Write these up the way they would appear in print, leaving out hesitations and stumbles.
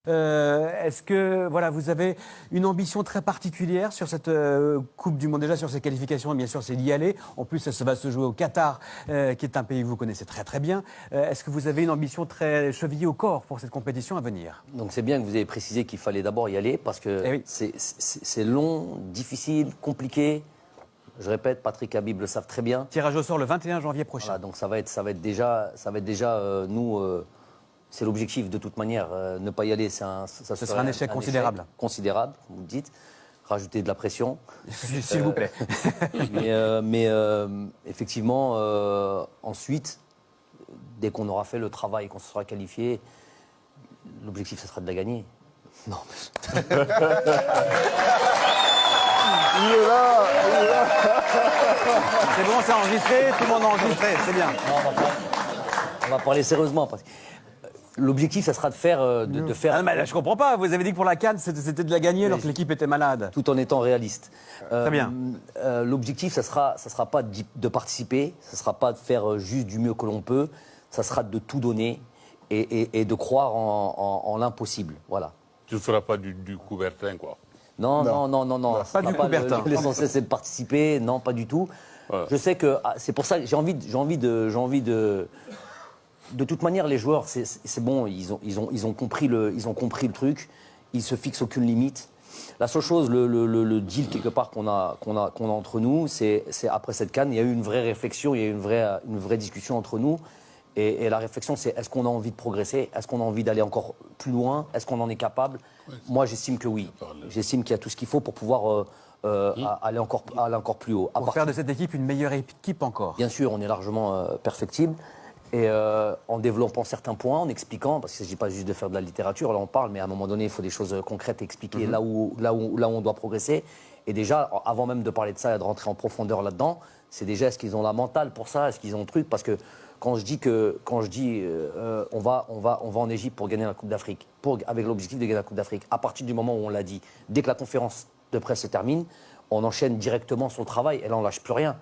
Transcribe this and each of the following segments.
Est-ce que voilà, vous avez une ambition très particulière sur cette Coupe du Monde, déjà sur ces qualifications, et bien sûr c'est d'y aller. En plus, ça va se jouer au Qatar, qui est un pays que vous connaissez très très bien. Est-ce que vous avez une ambition très chevillée au corps pour cette compétition à venir? Donc c'est bien que vous ayez précisé qu'il fallait d'abord y aller parce que oui. c'est long, difficile, compliqué. Je répète, Patrick et Habib le savent très bien. Tirage au sort le 21 janvier prochain. Voilà, donc ça va être déjà nous. C'est l'objectif de toute manière. Ne pas y aller, ce sera un échec considérable. Considérable, vous le dites. Rajouter de la pression. S'il vous plaît. mais effectivement, ensuite, dès qu'on aura fait le travail, qu'on se sera qualifié, l'objectif, ce sera de la gagner. Non. Il est là. C'est bon, c'est enregistré, tout le monde a enregistré, c'est bien. Non, on va parler sérieusement. Parce que l'objectif, ça sera de faire... Ah, mais là, je comprends pas, vous avez dit que pour la CAN, c'était de la gagner alors que l'équipe était malade. Tout en étant réaliste. Très bien. L'objectif, ça sera pas de participer, ça sera pas de faire juste du mieux que l'on peut, ça sera de tout donner et de croire en l'impossible. Voilà. Tu ne feras pas du Coubertin, quoi. Non. Pas du Coubertin. L'essentiel, c'est de participer. Non, pas du tout. Ouais. Je sais que c'est pour ça que j'ai envie de... De toute manière, les joueurs, c'est bon, ils ont compris le truc. Ils se fixent aucune limite. La seule chose, le deal quelque part qu'on a entre nous, c'est après cette CAN, il y a eu une vraie réflexion, il y a eu une vraie discussion entre nous. Et la réflexion, c'est est-ce qu'on a envie de progresser? Est-ce qu'on a envie d'aller encore plus loin? Est-ce qu'on en est capable? Moi, j'estime que oui. J'estime qu'il y a tout ce qu'il faut pour pouvoir aller encore plus haut. Pour faire de cette équipe une meilleure équipe encore. Bien sûr, on est largement perfectible. Et en développant certains points, en expliquant, parce qu'il ne s'agit pas juste de faire de la littérature, là on parle, mais à un moment donné, il faut des choses concrètes, expliquer là où on doit progresser. Et déjà, avant même de parler de ça et de rentrer en profondeur là-dedans, c'est déjà est-ce qu'ils ont la mentale pour ça, est-ce qu'ils ont le truc, parce que quand je dis on va en Égypte pour gagner la Coupe d'Afrique, avec l'objectif de gagner la Coupe d'Afrique, à partir du moment où on l'a dit, dès que la conférence de presse se termine, on enchaîne directement sur le travail, et là on lâche plus rien.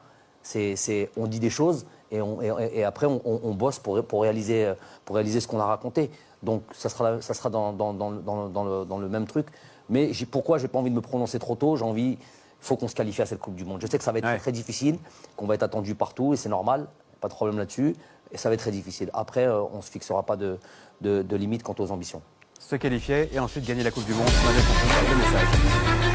On dit des choses et après on bosse pour réaliser ce qu'on a raconté. Donc ça sera dans le même truc. Mais pourquoi j'ai pas envie de me prononcer trop tôt? Il faut qu'on se qualifie à cette Coupe du Monde. Je sais que ça va être très difficile, qu'on va être attendu partout et c'est normal, pas de problème là-dessus. Et ça va être très difficile. Après, on se fixera pas de limite quant aux ambitions. Se qualifier et ensuite gagner la Coupe du Monde. Le message.